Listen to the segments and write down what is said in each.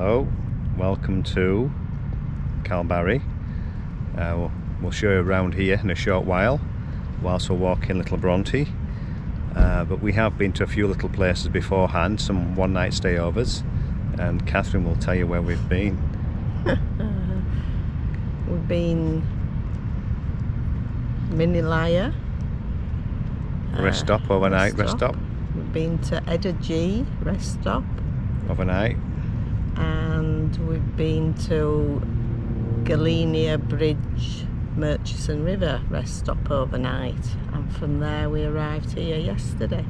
Hello, welcome to Calbarry. We'll show you around here in a short while whilst we're walking Little Bronte, but we have been to a few little places beforehand, some one night stayovers, and Catherine will tell you where we've been. We've been Minilaya Rest stop, overnight rest stop. We've been to Edda G rest stop Overnight. And we've been to Galinia Bridge Murchison River rest stop overnight, and from there we arrived here yesterday.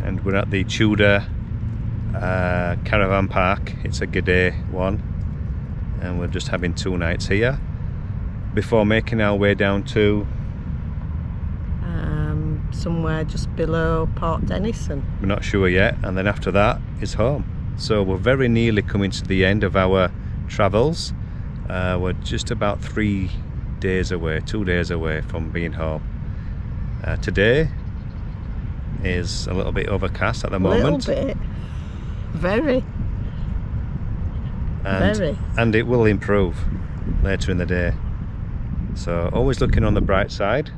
And we're at the Tudor caravan park. It's a G'day one, and we're just having 2 nights here before making our way down to somewhere just below Port Denison. we're not sure yet, and then after that is home. So we're very nearly coming to the end of our travels. We're just about 3 days away, 2 days away from being home. Today is a little bit overcast at the moment. A little bit. Very. And it will improve later in the day. So always looking on the bright side.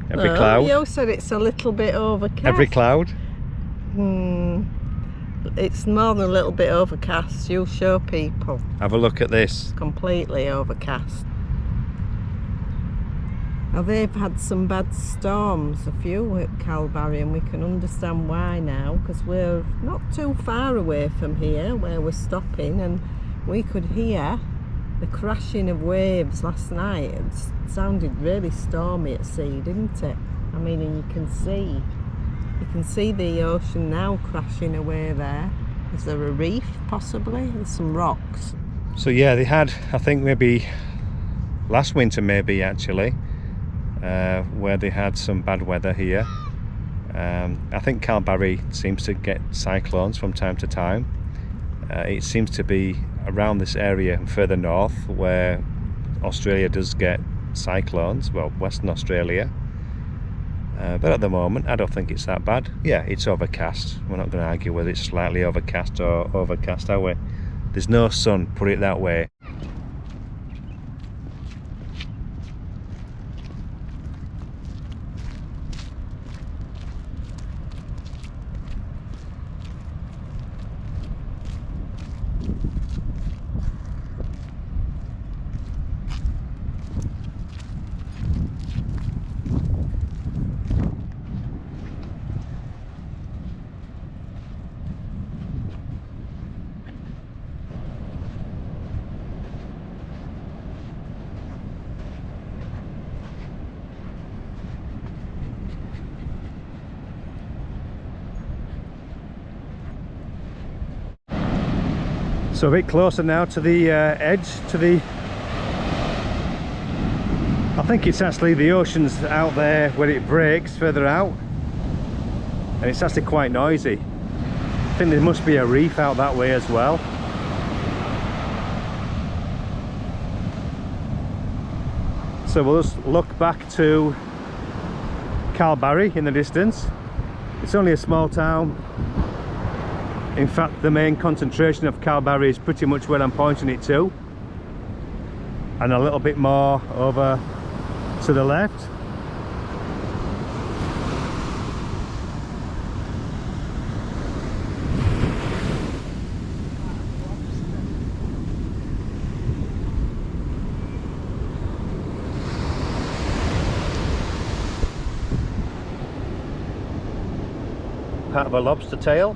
Every cloud. You said it's a little bit overcast. Every cloud. It's more than a little bit overcast. You'll show people. Have a look at this. Completely overcast. Now they've had some bad storms, a few at Calbarry, and we can understand why now, because we're not too far away from here where we're stopping, and we could hear the crashing of waves last night. It sounded really stormy at sea, didn't it? I mean, and you can see the ocean now crashing away there. Is there a reef possibly? There's some rocks. So yeah, they had, I think maybe last winter maybe actually, where they had some bad weather here. I think Calbarry seems to get cyclones from time to time. It seems to be around this area and further north where Australia does get cyclones, well, Western Australia. But at the moment I don't think it's that bad. Yeah, it's overcast. We're not going to argue whether it's slightly overcast or overcast, are we? There's no sun, put it that way. So a bit closer now to the edge, to the, I think it's actually the ocean's out there where it breaks further out, and it's actually quite noisy. I think there must be a reef out that way as well. So we'll just look back to Calbarry in the distance. It's only a small town. In fact, the main concentration of Calbarry is pretty much where I'm pointing it to, and a little bit more over to the left. Part of a lobster tail.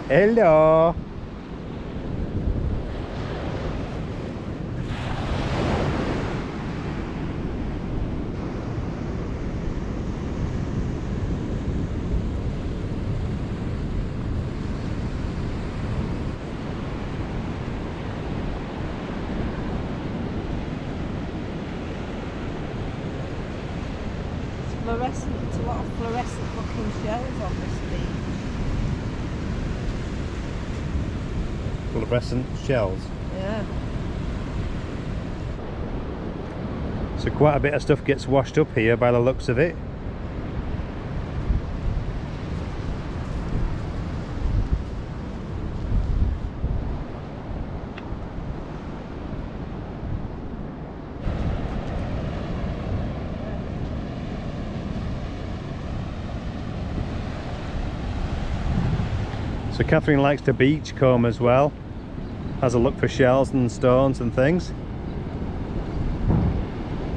Hello. It's a lot of fluorescent looking shells on this beach. Fluorescent shells. Yeah. So quite a bit of stuff gets washed up here by the looks of it. So Catherine likes to beach comb as well, has a look for shells and stones and things.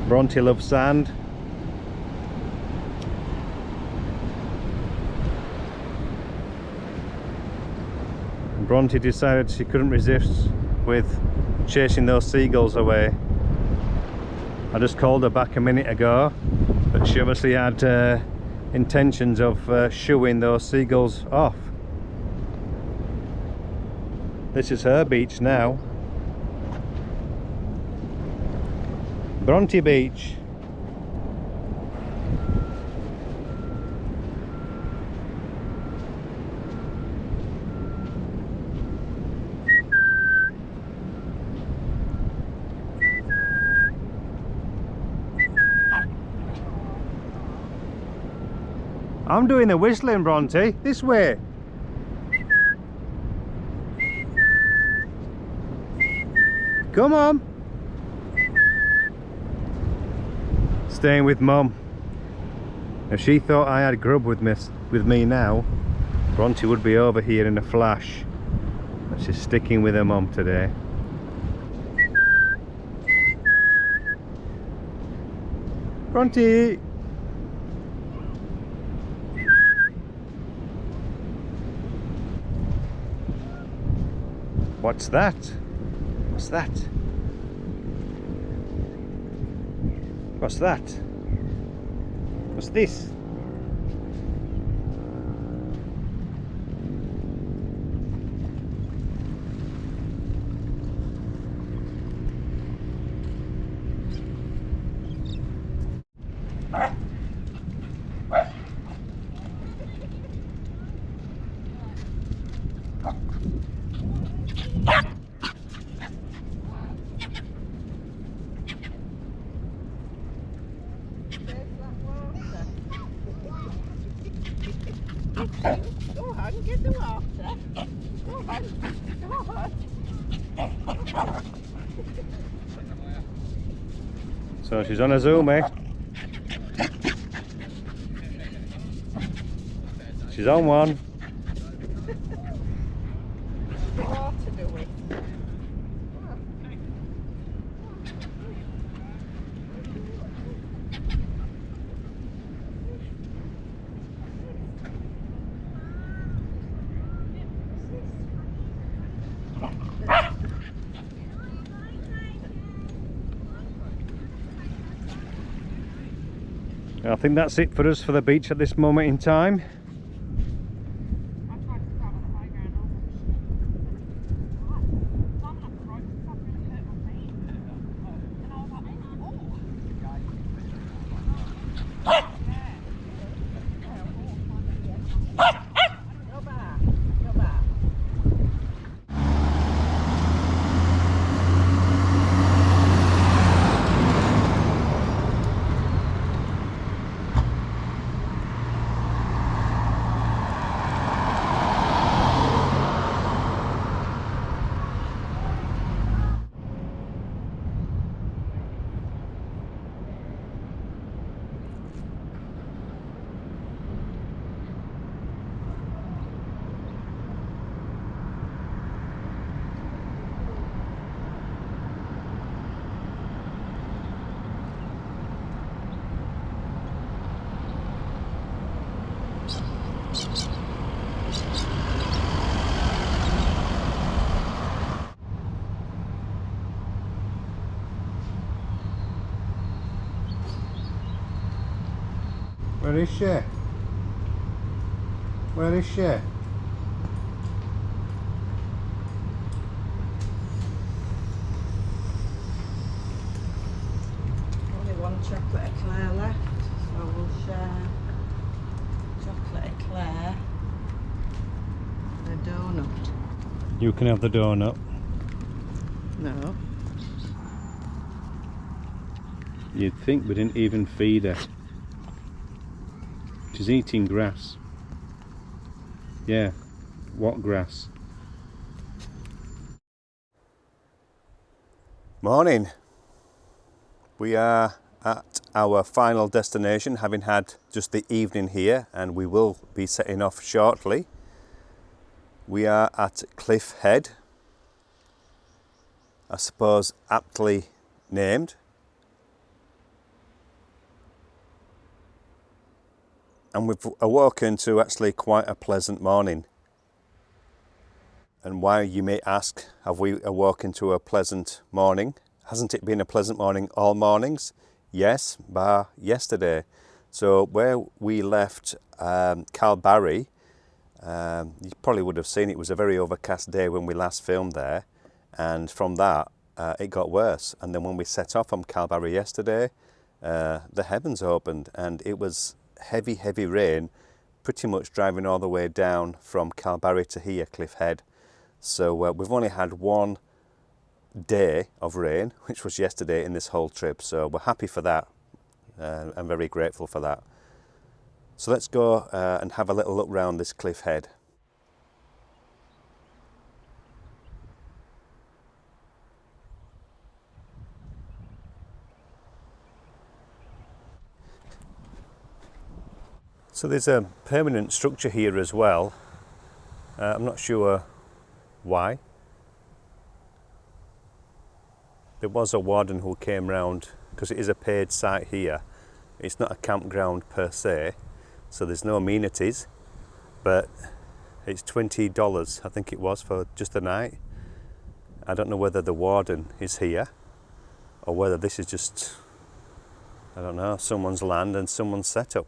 Bronte loves sand. And Bronte decided she couldn't resist with chasing those seagulls away. I just called her back a minute ago, but she obviously had intentions of shooing those seagulls off. This is her beach now. Bronte Beach. I'm doing the whistling, Bronte. This way. Come on. Staying with Mum. If she thought I had grub with me now, Bronte would be over here in a flash. But she's sticking with her mum today. Bronte! What's that? What's that? What's that? What's this? Go on, get the water. Go on, go on. So she's on a zoom, eh? She's on one. The water, do we? I think that's it for us for the beach at this moment in time. Where is she? Where is she? Only one chocolate eclair left, so we'll share chocolate eclair and a donut. You can have the donut. No. You'd think we didn't even feed her. She's eating grass. Yeah, what grass? Morning. We are at our final destination, having had just the evening here, and we will be setting off shortly. We are at Cliff Head, I suppose aptly named. And we've awoken to actually quite a pleasant morning. And why, you may ask, have we awoken to a pleasant morning? Hasn't it been a pleasant morning all mornings? Yes, bar yesterday. So where we left Calbarry, you probably would have seen it was a very overcast day when we last filmed there. And from that, it got worse. And then when we set off from Calbarry yesterday, the heavens opened and it was heavy, heavy rain, pretty much driving all the way down from Calbarry to here, Cliff Head. So we've only had one day of rain, which was yesterday in this whole trip. So we're happy for that. I'm very grateful for that. So let's go and have a little look round this Cliff Head. So there's a permanent structure here as well. I'm not sure why. There was a warden who came round, because it is a paid site here. It's not a campground per se, so there's no amenities, but it's $20, I think it was, for just a night. I don't know whether the warden is here or whether this is just, I don't know, someone's land and someone's setup.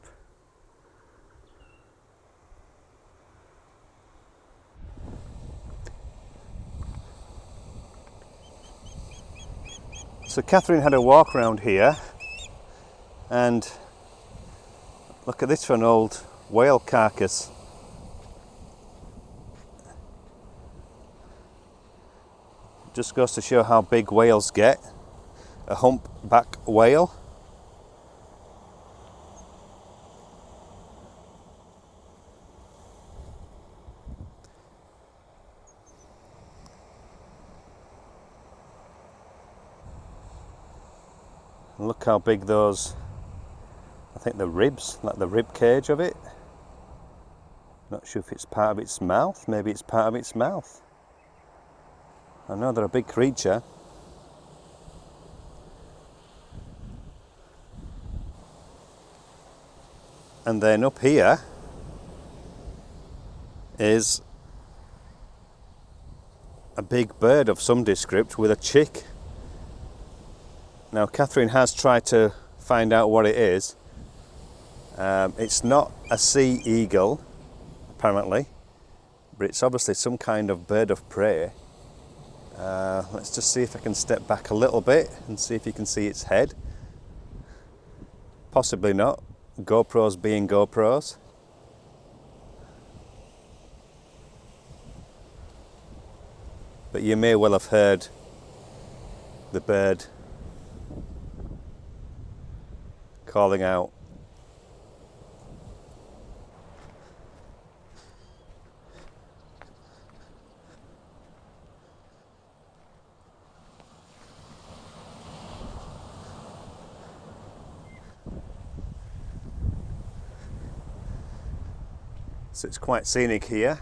So Catherine had a walk around here, and look at this for an old whale carcass. Just goes to show how big whales get. A humpback whale. And look how big those, I think the ribs, like the rib cage of it. Not sure if it's part of its mouth, maybe it's part of its mouth. I know they're a big creature. And then up here is a big bird of some descript with a chick. Now Catherine has tried to find out what it is. It's not a sea eagle, apparently, but it's obviously some kind of bird of prey. Let's just see if I can step back a little bit and see if you can see its head. Possibly not, GoPros being GoPros. But you may well have heard the bird calling out. So it's quite scenic here.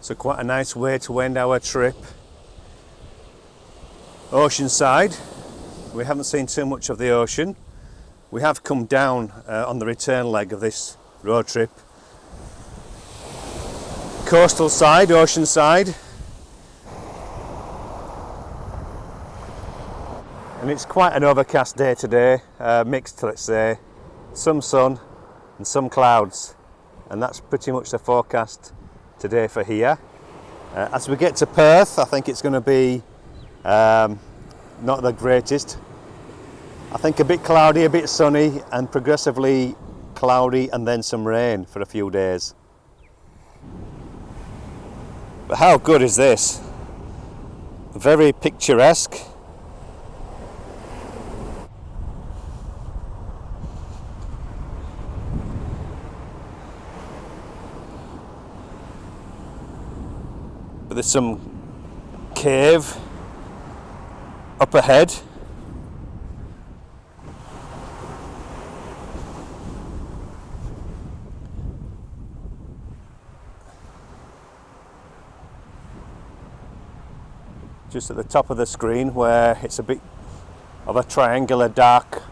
So quite a nice way to end our trip. Oceanside. We haven't seen too much of the ocean. We have come down on the return leg of this road trip. Coastal side, ocean side. And it's quite an overcast day today, mixed, let's say, some sun and some clouds, and that's pretty much the forecast today for here. As we get to Perth, I think it's going to be not the greatest. I think a bit cloudy, a bit sunny, and progressively cloudy, and then some rain for a few days. But how good is this? Very picturesque. But there's some cave up ahead. Just at the top of the screen, where it's a bit of a triangular dark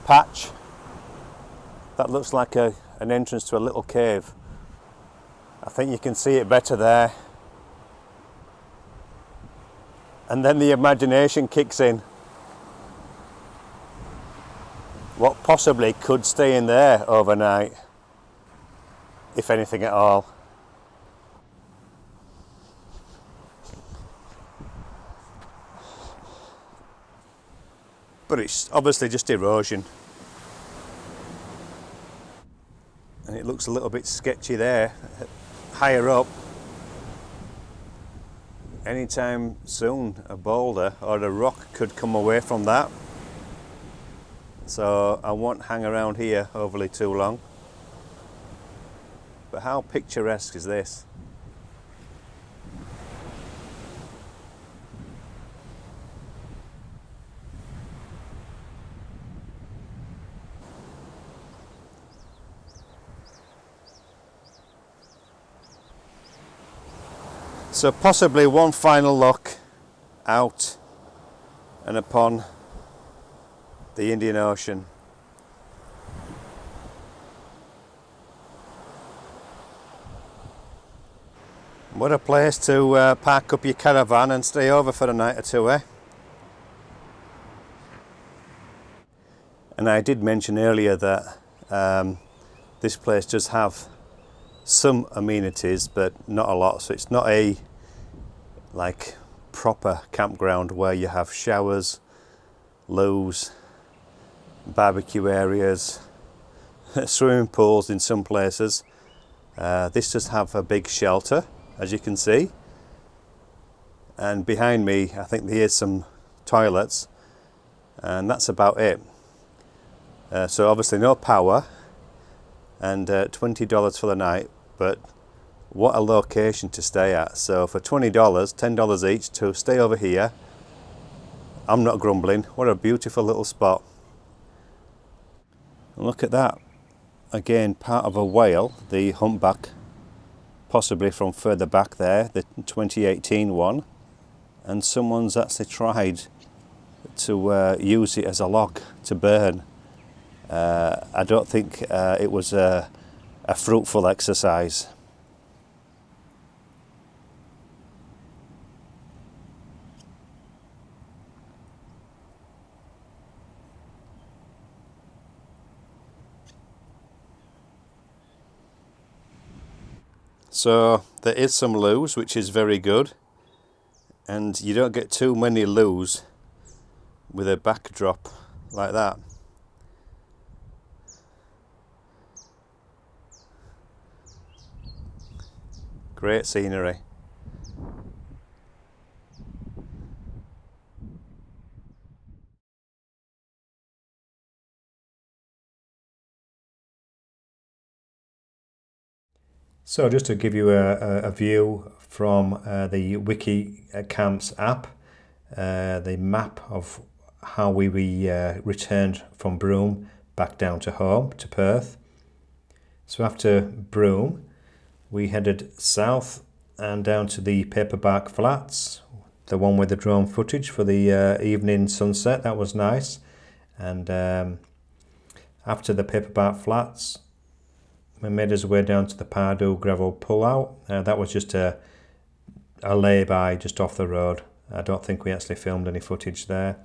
patch that looks like an entrance to a little cave. I think you can see it better there. And then the imagination kicks in. What possibly could stay in there overnight, if anything at all? But it's obviously just erosion. And it looks a little bit sketchy there, higher up. Anytime soon a boulder or a rock could come away from that. So I won't hang around here overly too long. But how picturesque is this? So possibly one final look out and upon the Indian Ocean. What a place to park up your caravan and stay over for a night or two, eh? And I did mention earlier that this place does have some amenities, but not a lot. So it's not a like proper campground where you have showers, loos, barbecue areas, swimming pools in some places. This does have a big shelter, as you can see, and behind me I think there is some toilets, and that's about it. So obviously no power, and $20 for the night, but what a location to stay at. So for $20, $10 each to stay over here, I'm not grumbling. What a beautiful little spot. And look at that, again part of a whale, the humpback, possibly from further back there, the 2018 one, and someone's actually tried to use it as a log to burn. I don't think it was a fruitful exercise. So there is some loos, which is very good, and you don't get too many loos with a backdrop like that. Great scenery. So just to give you a view from the Wiki Camps app, the map of how we returned from Broome back down to home, to Perth. So after Broome, we headed south and down to the Paperbark Flats, the one with the drone footage for the evening sunset. That was nice. And after the Paperbark Flats, we made our way down to the Pardew gravel pullout. That was just a lay-by just off the road. I don't think we actually filmed any footage there.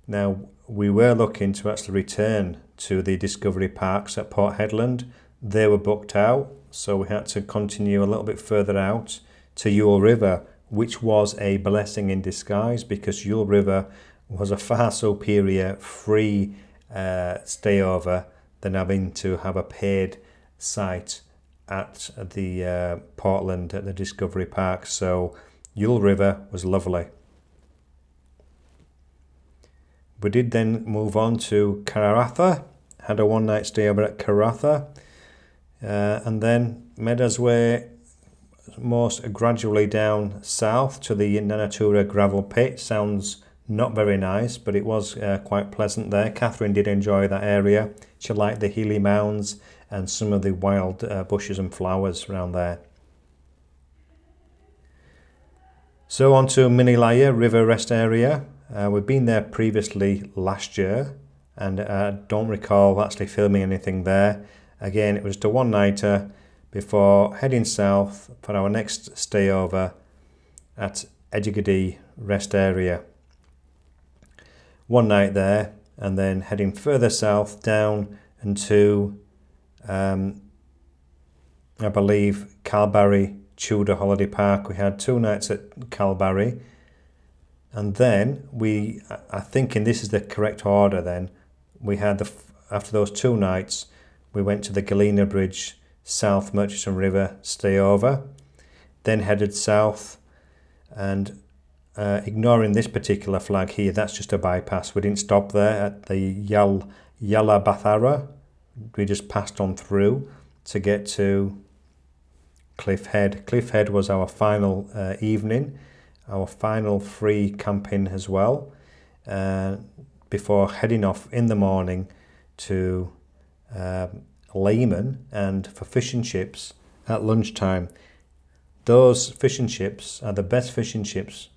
Now, we were looking to actually return to the Discovery Parks at Port Hedland. They were booked out, so we had to continue a little bit further out to Yule River, which was a blessing in disguise, because Yule River was a far superior free stayover than having to have a paid site at the Portland at the Discovery Park. So Yule River was lovely. We did then move on to Karratha, had a one-night stay over at Karratha, and then made us way most gradually down south to the Nanatura gravel pit. Sounds not very nice, but it was quite pleasant there. Catherine did enjoy that area. She liked the Healy Mounds and some of the wild bushes and flowers around there. So on to Minilaya River Rest Area. We've been there previously last year, and I don't recall actually filming anything there. Again, it was just a one-nighter before heading south for our next stay over at Edgegady Rest Area. One night there, and then heading further south down into, I believe, Calbarry Tudor Holiday Park. We had 2 nights at Calbarry. And then I think, and this is the correct order then, we had after those 2 nights, we went to the Galena Bridge South Murchison River stayover, then headed south, and ignoring this particular flag here, that's just a bypass. We didn't stop there at the Yalla Bathara. We just passed on through to get to Cliff Head. Cliff Head was our final evening, our final free camping as well, before heading off in the morning to Lehman and for fish and chips at lunchtime. Those fish and chips are the best fish and chips,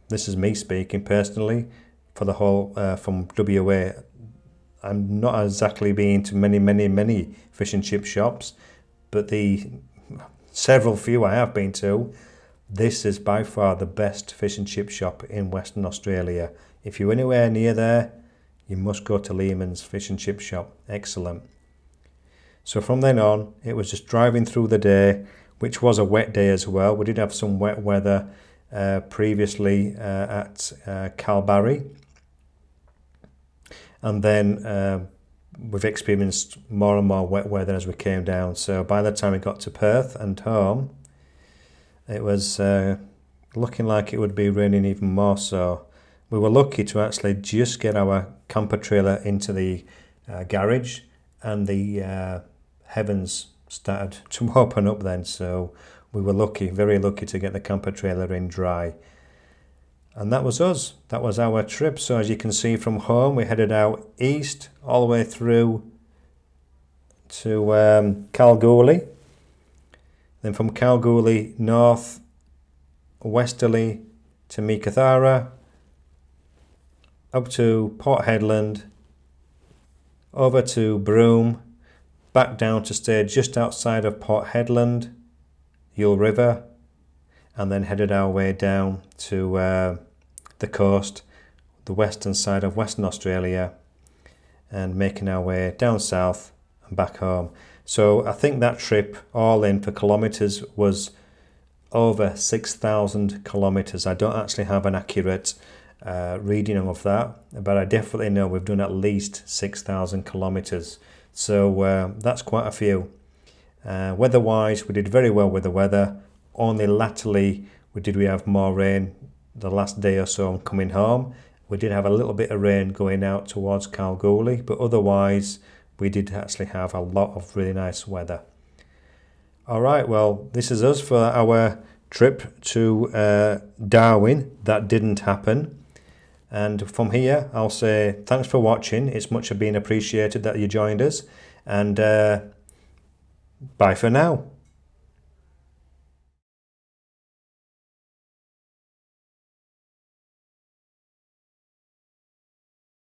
this is me speaking personally, for the whole from WA. I'm not exactly been to many fish and chip shops, but the several few I have been to, this is by far the best fish and chip shop in Western Australia. If you're anywhere near there, you must go to Lehman's Fish and Chip Shop. Excellent. So from then on, it was just driving through the day, which was a wet day as well. We did have some wet weather previously at Calbarry. And then we've experienced more and more wet weather as we came down. So by the time we got to Perth and home, it was looking like it would be raining even more so. We were lucky to actually just get our camper trailer into the garage, and the heavens started to open up then. So we were lucky, very lucky, to get the camper trailer in dry. And that was us. That was our trip. So as you can see from home, we headed out east all the way through to Kalgoorlie. Then from Kalgoorlie north westerly to Meekatharra, up to Port Hedland, over to Broome, back down to stay just outside of Port Hedland, Yule River, and then headed our way down to the coast, the western side of Western Australia, and making our way down south and back home. So I think that trip all in for kilometres was over 6,000 kilometres. I don't actually have an accurate reading of that, but I definitely know we've done at least 6,000 kilometres. So that's quite a few. Weather-wise, we did very well with the weather. Only latterly we have more rain the last day or so coming home. We did have a little bit of rain going out towards Kalgoorlie, but otherwise we did actually have a lot of really nice weather. Alright, well, this is us for our trip to Darwin. That didn't happen. And from here, I'll say thanks for watching. It's much been appreciated that you joined us. And bye for now.